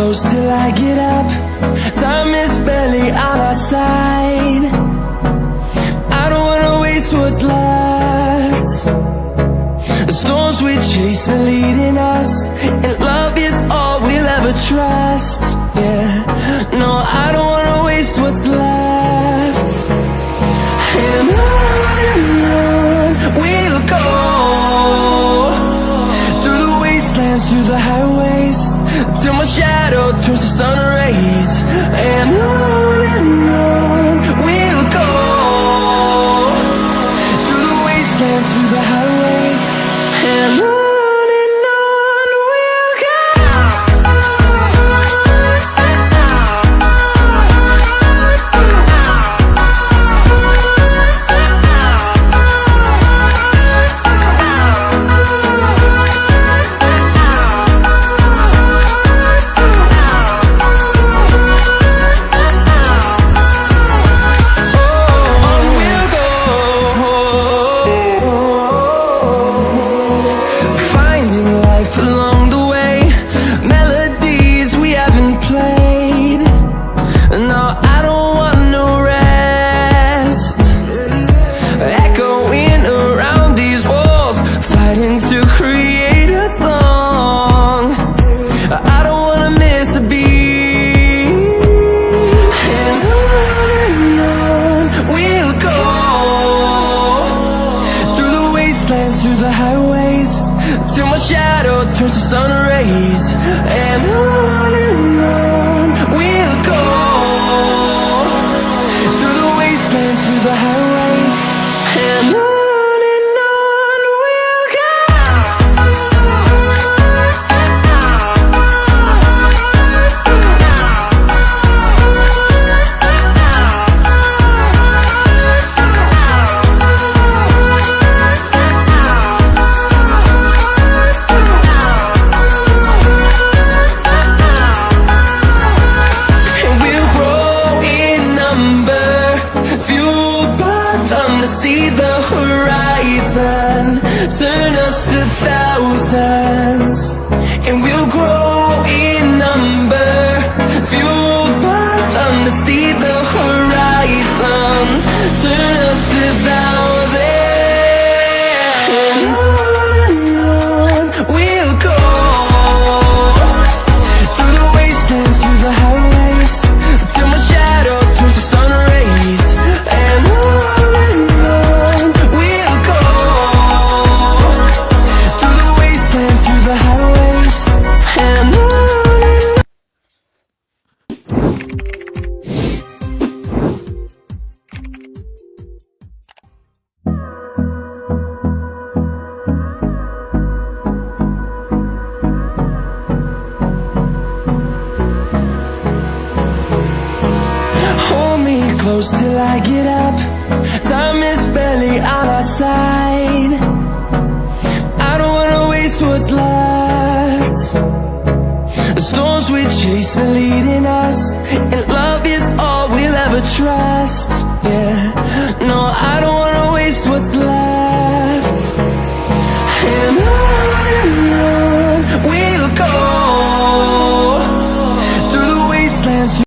close till I get up. Time is barely on our side. I don't wanna waste what's left. The storms we chase are leading us, and love is all we'll ever trust. Yeah, no, I don't wanna waste what's left. And on we'll go, through the wastelands, through the highways, till my shadow turns to sun rays. And on we'll go, through the wastelands, through the highways, and on we'll go. Through the highways, till my shadow turns to sun rays. And on we'll go, through the wastelands, through the highways, and on we'll go. See the horizon, turn us to thousands, and we'll grow in number, fueled by them. To see the horizon, turn us to thousands, and on we'll go, through the wastelands, through the highways, till my shadow turns to sun rays. And close till I get up. Time is barely on our side. I don't wanna waste what's left. The storms we chase are leading us,